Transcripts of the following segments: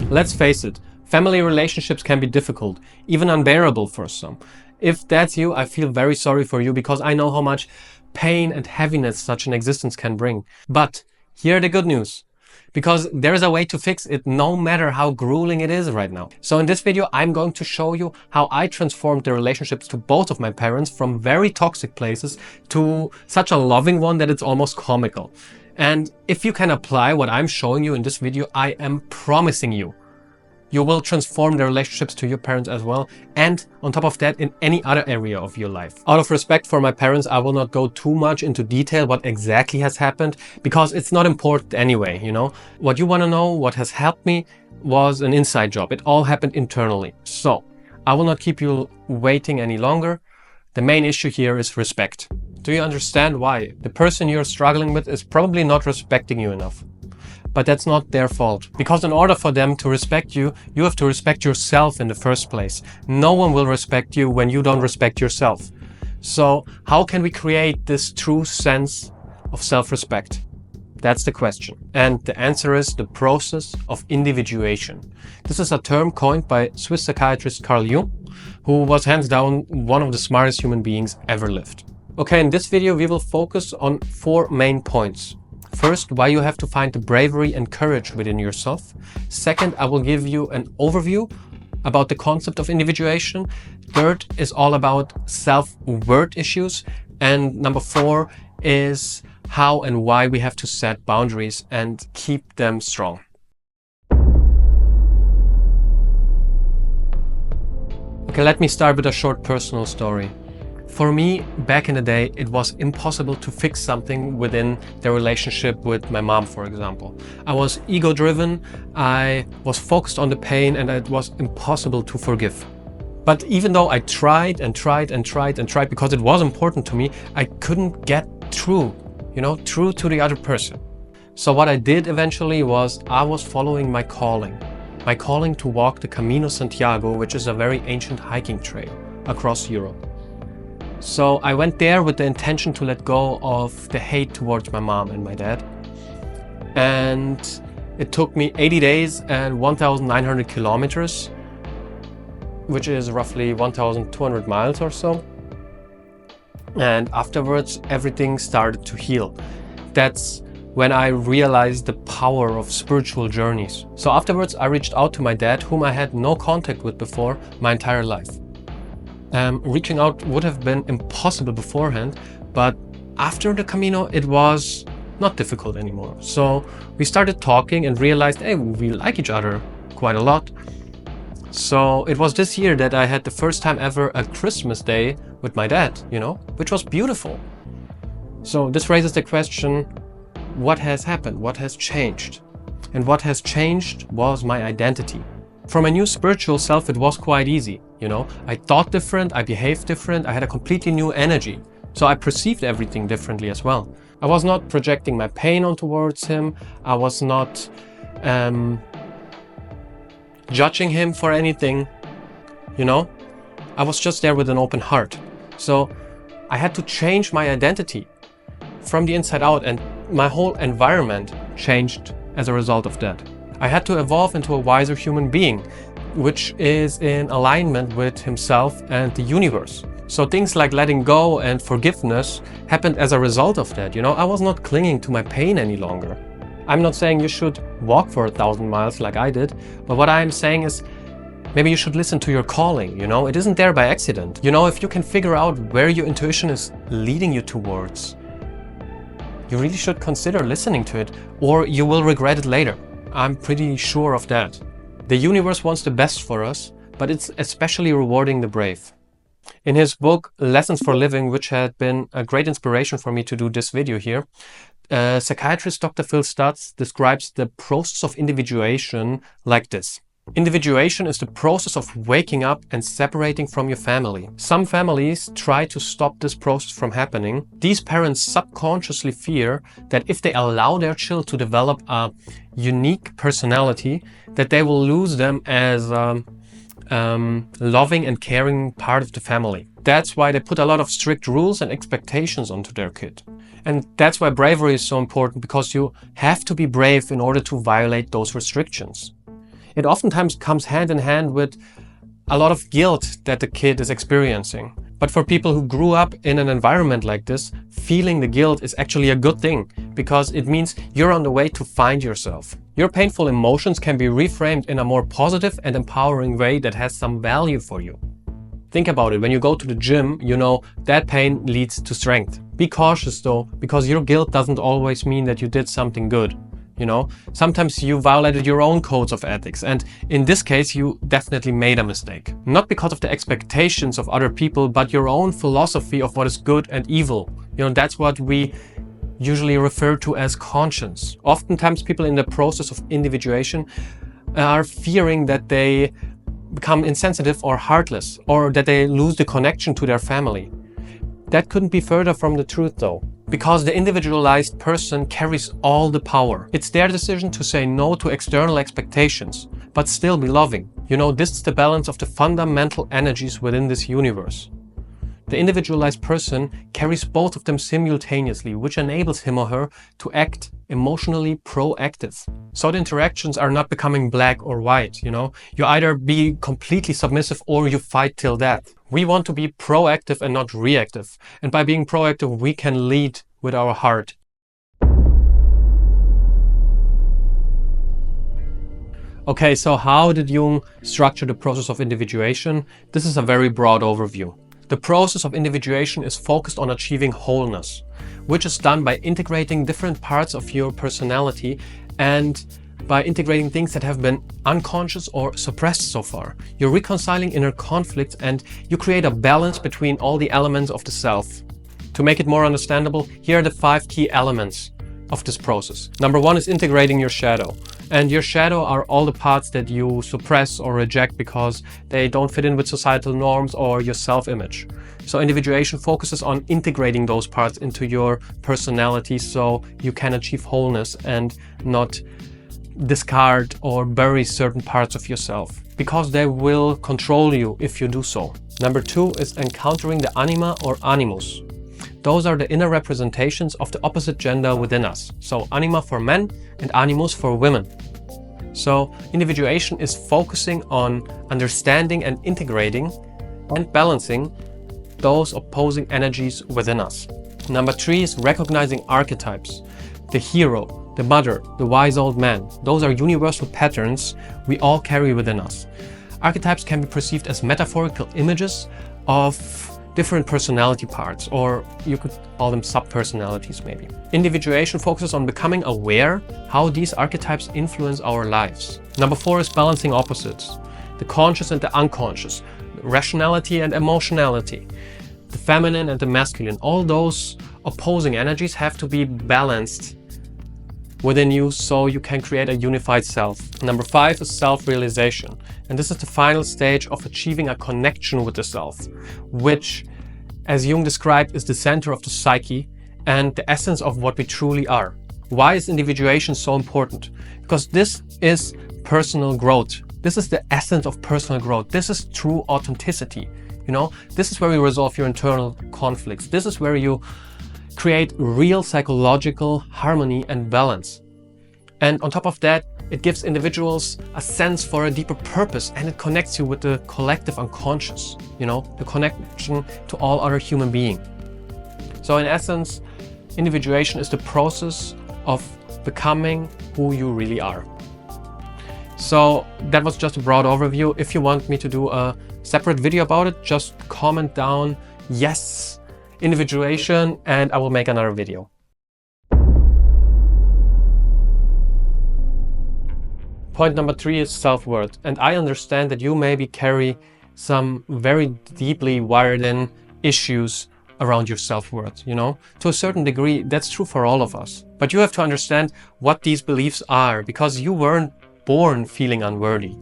Let's face it, family relationships can be difficult, even unbearable for some. If that's you, I feel very sorry for you because I know how much pain and heaviness such an existence can bring. But here are the good news. Because there is a way to fix it no matter how grueling it is right now. So in this video, I'm going to show you how I transformed the relationships to both of my parents from very toxic places to such a loving one that it's almost comical. And if you can apply what I'm showing you in this video, I am promising you, you will transform the relationships to your parents as well, and on top of that, in any other area of your life. Out of respect for my parents, I will not go too much into detail what exactly has happened, because it's not important anyway, you know. What you want to know, what has helped me, was an inside job. It all happened internally. So, I will not keep you waiting any longer. The main issue here is respect. Do you understand why? The person you're struggling with is probably not respecting you enough. But that's not their fault. Because in order for them to respect you, you have to respect yourself in the first place. No one will respect you when you don't respect yourself. So how can we create this true sense of self-respect? That's the question. And the answer is the process of individuation. This is a term coined by Swiss psychiatrist Carl Jung, who was hands down one of the smartest human beings ever lived. Okay, in this video we will focus on 4 main points. First, why you have to find the bravery and courage within yourself. Second, I will give you an overview about the concept of individuation. Third is all about self-worth issues. And number 4 is how and why we have to set boundaries and keep them strong. Okay, let me start with a short personal story. For me, back in the day, it was impossible to fix something within the relationship with my mom, for example. I was ego-driven, I was focused on the pain, and it was impossible to forgive. But even though I tried and tried and tried and tried because it was important to me, I couldn't get through, through to the other person. So what I did eventually was I was following my calling to walk the Camino Santiago, which is a very ancient hiking trail across Europe. So I went there with the intention to let go of the hate towards my mom and my dad. And it took me 80 days and 1,900 kilometers, which is roughly 1,200 miles or so. And afterwards, everything started to heal. That's when I realized the power of spiritual journeys. So afterwards, I reached out to my dad, whom I had no contact with before my entire life. Reaching out would have been impossible beforehand, but after the Camino it was not difficult anymore. So we started talking and realized, hey, we like each other quite a lot. So it was this year that I had the first time ever a Christmas day with my dad, which was beautiful. So this raises the question, what has happened? What has changed? And what has changed was my identity. For my new spiritual self, it was quite easy, I thought different, I behaved different, I had a completely new energy. So I perceived everything differently as well. I was not projecting my pain on towards him. I was not judging him for anything, I was just there with an open heart. So I had to change my identity from the inside out, and my whole environment changed as a result of that. I had to evolve into a wiser human being, which is in alignment with himself and the universe. So things like letting go and forgiveness happened as a result of that. I was not clinging to my pain any longer. I'm not saying you should walk for 1,000 miles like I did, but what I'm saying is maybe you should listen to your calling, It isn't there by accident. If you can figure out where your intuition is leading you towards, you really should consider listening to it, or you will regret it later. I'm pretty sure of that. The universe wants the best for us, but it's especially rewarding the brave. In his book, Lessons for Living, which had been a great inspiration for me to do this video here, psychiatrist Dr. Phil Stutz describes the process of individuation like this. Individuation is the process of waking up and separating from your family. Some families try to stop this process from happening. These parents subconsciously fear that if they allow their child to develop a unique personality, that they will lose them as a loving and caring part of the family. That's why they put a lot of strict rules and expectations onto their kid. And that's why bravery is so important, because you have to be brave in order to violate those restrictions. It oftentimes comes hand in hand with a lot of guilt that the kid is experiencing. But for people who grew up in an environment like this, feeling the guilt is actually a good thing, because it means you're on the way to find yourself. Your painful emotions can be reframed in a more positive and empowering way that has some value for you. Think about it, when you go to the gym, you know that pain leads to strength. Be cautious though, because your guilt doesn't always mean that you did something good. You know, sometimes you violated your own codes of ethics, and in this case you definitely made a mistake. Not because of the expectations of other people, but your own philosophy of what is good and evil. You know, that's what we usually refer to as conscience. Oftentimes people in the process of individuation are fearing that they become insensitive or heartless, or that they lose the connection to their family. That couldn't be further from the truth though, because the individualized person carries all the power. It's their decision to say no to external expectations, but still be loving. You know, this is the balance of the fundamental energies within this universe. The individualized person carries both of them simultaneously, which enables him or her to act emotionally proactive. So the interactions are not becoming black or white, you know. You either be completely submissive or you fight till death. We want to be proactive and not reactive. And by being proactive, we can lead with our heart. Okay, so how did Jung structure the process of individuation? This is a very broad overview. The process of individuation is focused on achieving wholeness, which is done by integrating different parts of your personality and by integrating things that have been unconscious or suppressed so far. You're reconciling inner conflicts and you create a balance between all the elements of the self. To make it more understandable, here are the 5 key elements of this process. Number 1 is integrating your shadow. And your shadow are all the parts that you suppress or reject because they don't fit in with societal norms or your self-image. So individuation focuses on integrating those parts into your personality so you can achieve wholeness and not discard or bury certain parts of yourself, because they will control you if you do so. Number 2 is encountering the anima or animus. Those are the inner representations of the opposite gender within us. So anima for men and animus for women. So individuation is focusing on understanding and integrating and balancing those opposing energies within us. Number 3 is recognizing archetypes. The hero, the mother, the wise old man. Those are universal patterns we all carry within us. Archetypes can be perceived as metaphorical images of different personality parts, or you could call them sub-personalities maybe. Individuation focuses on becoming aware how these archetypes influence our lives. Number 4 is balancing opposites. The conscious and the unconscious, rationality and emotionality, the feminine and the masculine. All those opposing energies have to be balanced within you so you can create a unified self. Number 5 is self-realization. And this is the final stage of achieving a connection with the self, which, as Jung described, is the center of the psyche and the essence of what we truly are. Why is individuation so important? Because this is personal growth. This is the essence of personal growth. This is true authenticity. You know, this is where you resolve your internal conflicts. This is where you create real psychological harmony and balance. And on top of that, it gives individuals a sense for a deeper purpose, and it connects you with the collective unconscious, you know, the connection to all other human beings. So in essence, individuation is the process of becoming who you really are. So that was just a broad overview. If you want me to do a separate video about it, just comment down yes, individuation, and I will make another video. Point number 3 is self-worth. And I understand that you maybe carry some very deeply wired in issues around your self-worth, you know? To a certain degree, that's true for all of us. But you have to understand what these beliefs are, because you weren't born feeling unworthy.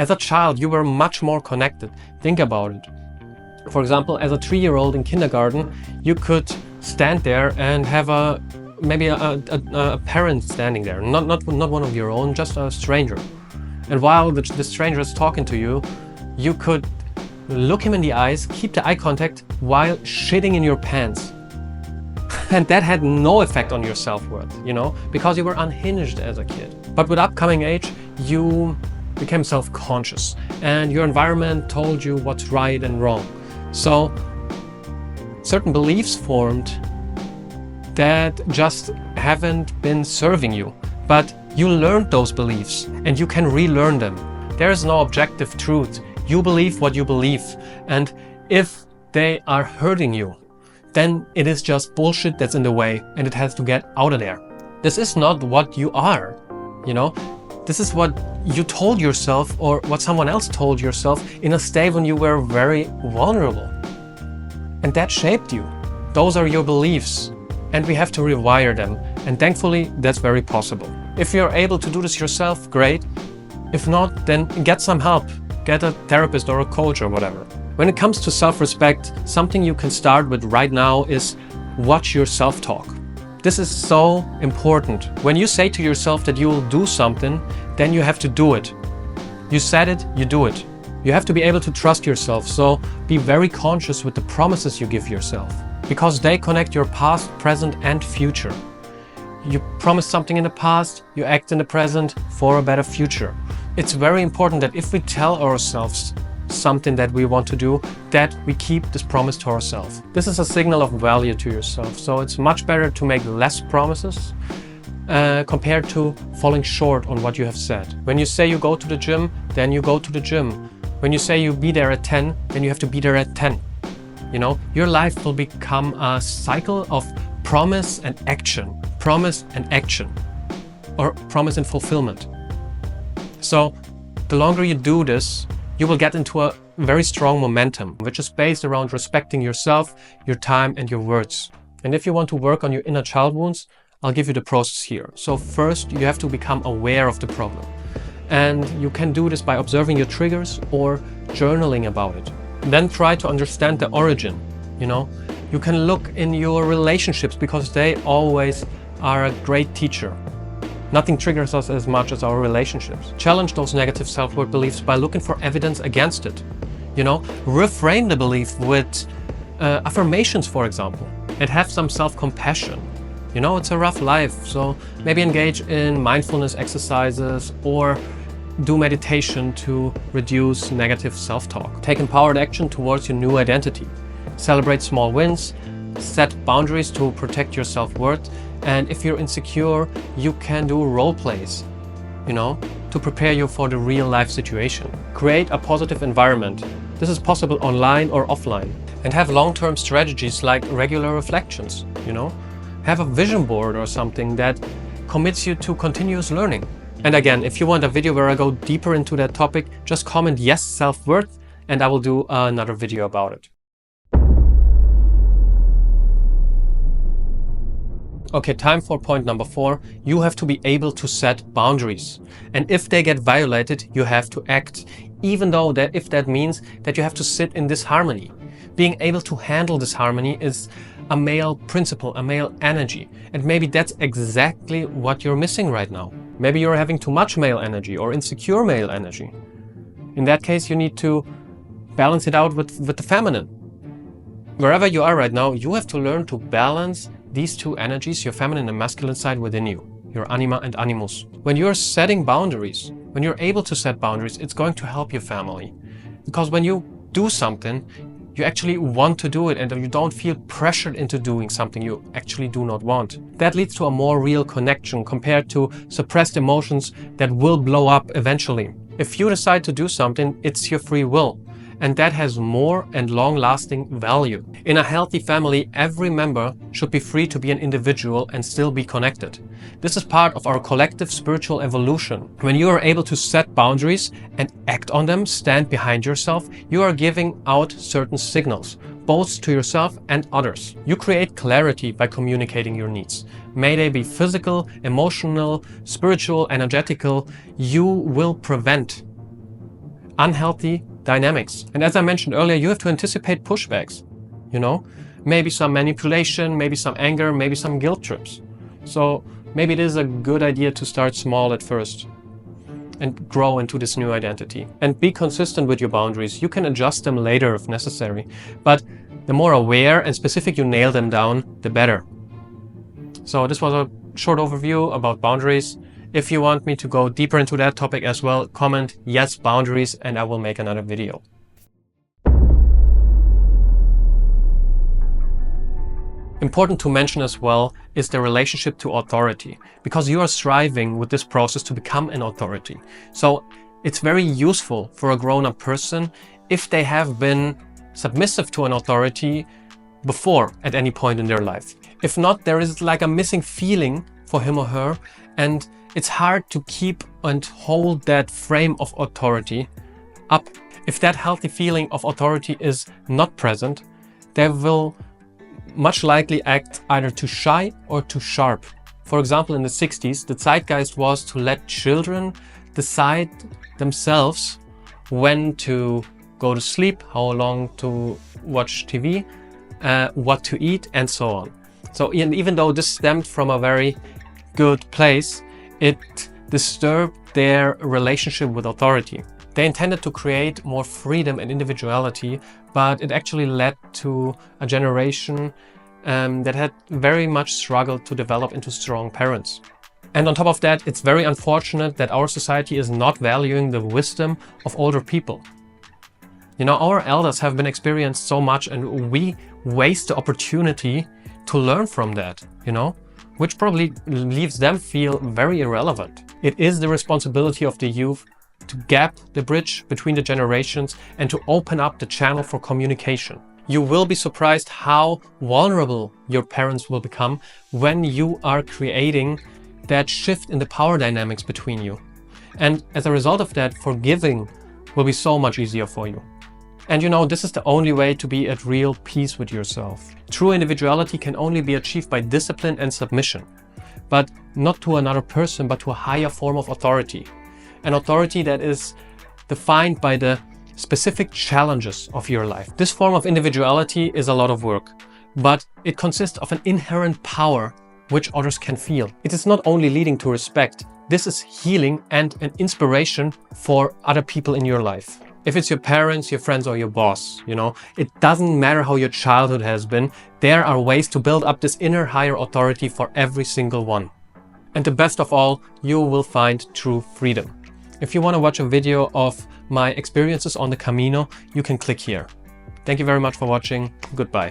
As a child, you were much more connected. Think about it. For example, as a 3-year-old in kindergarten, you could stand there and have maybe a parent standing there, not one of your own, just a stranger. And while the stranger is talking to you, you could look him in the eyes, keep the eye contact while shitting in your pants. And that had no effect on your self-worth, you know, because you were unhinged as a kid. But with upcoming age, you became self-conscious, and your environment told you what's right and wrong. So certain beliefs formed that just haven't been serving you, but you learned those beliefs and you can relearn them. There is no objective truth. You believe what you believe, and if they are hurting you, then it is just bullshit that's in the way and it has to get out of there. This is not what you are, you know? This is what you told yourself or what someone else told yourself in a state when you were very vulnerable. And that shaped you. Those are your beliefs, and we have to rewire them. And thankfully, that's very possible. If you're able to do this yourself, great. If not, then get some help. Get a therapist or a coach or whatever. When it comes to self-respect, something you can start with right now is watch your self-talk. This is so important. When you say to yourself that you will do something, then you have to do it. You said it, you do it. You have to be able to trust yourself, so be very conscious with the promises you give yourself, because they connect your past, present, and future. You promise something in the past, you act in the present for a better future. It's very important that if we tell ourselves something that we want to do, that we keep this promise to ourselves. This is a signal of value to yourself, so it's much better to make less promises compared to falling short on what you have said. When you say you go to the gym, then you go to the gym. When you say you be there at 10, then you have to be there at 10. You know, your life will become a cycle of promise and action, or promise and fulfillment. So the longer you do this, you will get into a very strong momentum, which is based around respecting yourself, your time, and your words. And if you want to work on your inner child wounds, I'll give you the process here. So first, you have to become aware of the problem. And you can do this by observing your triggers or journaling about it. Then try to understand the origin, you know. You can look in your relationships because they always are a great teacher. Nothing triggers us as much as our relationships. Challenge those negative self-worth beliefs by looking for evidence against it. You know, reframe the belief with affirmations, for example, and have some self-compassion. You know, it's a rough life, so maybe engage in mindfulness exercises or do meditation to reduce negative self-talk. Take empowered action towards your new identity. Celebrate small wins, set boundaries to protect your self-worth, and if you're insecure, you can do role plays, you know, to prepare you for the real life situation. Create a positive environment. This is possible online or offline. And have long-term strategies like regular reflections, you know. Have a vision board or something that commits you to continuous learning. And again, if you want a video where I go deeper into that topic, just comment yes, self-worth, and I will do another video about it. Okay, time for point number 4. You have to be able to set boundaries. And if they get violated, you have to act, even though if that means that you have to sit in disharmony. Being able to handle disharmony is a male principle, a male energy. And maybe that's exactly what you're missing right now. Maybe you're having too much male energy or insecure male energy. In that case, you need to balance it out with the feminine. Wherever you are right now, you have to learn to balance these two energies, your feminine and masculine side within you, your anima and animus. When you're setting boundaries, when you're able to set boundaries, it's going to help your family. Because when you do something, you actually want to do it and you don't feel pressured into doing something you actually do not want. That leads to a more real connection compared to suppressed emotions that will blow up eventually. If you decide to do something, it's your free will. And that has more and long-lasting value. In a healthy family, every member should be free to be an individual and still be connected. This is part of our collective spiritual evolution. When you are able to set boundaries and act on them, stand behind yourself, you are giving out certain signals, both to yourself and others. You create clarity by communicating your needs. May they be physical, emotional, spiritual, energetical, you will prevent unhealthy dynamics. And as I mentioned earlier, you have to anticipate pushbacks, you know, maybe some manipulation, maybe some anger, maybe some guilt trips. So maybe it is a good idea to start small at first and grow into this new identity. And be consistent with your boundaries. You can adjust them later if necessary, but the more aware and specific you nail them down, the better. So this was a short overview about boundaries. If you want me to go deeper into that topic as well, comment yes, boundaries, and I will make another video. Important to mention as well is the relationship to authority, because you are striving with this process to become an authority. So it's very useful for a grown-up person if they have been submissive to an authority before at any point in their life. If not, there is like a missing feeling for him or her, and it's hard to keep and hold that frame of authority up. If that healthy feeling of authority is not present, they will much likely act either too shy or too sharp. For example, in the 60s, the zeitgeist was to let children decide themselves when to go to sleep, how long to watch TV, what to eat, and so on. So even though this stemmed from a very good place, it disturbed their relationship with authority. They intended to create more freedom and individuality, but it actually led to a generation that had very much struggled to develop into strong parents. And on top of that, it's very unfortunate that our society is not valuing the wisdom of older people. You know, our elders have been experienced so much, and we waste the opportunity to learn from that, you know, which probably leaves them feel very irrelevant. It is the responsibility of the youth to gap the bridge between the generations and to open up the channel for communication. You will be surprised how vulnerable your parents will become when you are creating that shift in the power dynamics between you. And as a result of that, forgiving will be so much easier for you. And you know, this is the only way to be at real peace with yourself. True individuality can only be achieved by discipline and submission, but not to another person, but to a higher form of authority. An authority that is defined by the specific challenges of your life. This form of individuality is a lot of work, but it consists of an inherent power which others can feel. It is not only leading to respect, this is healing and an inspiration for other people in your life. If it's your parents, your friends, or your boss, you know, it doesn't matter how your childhood has been, there are ways to build up this inner higher authority for every single one. And the best of all, you will find true freedom. If you want to watch a video of my experiences on the Camino, you can click here. Thank you very much for watching. Goodbye.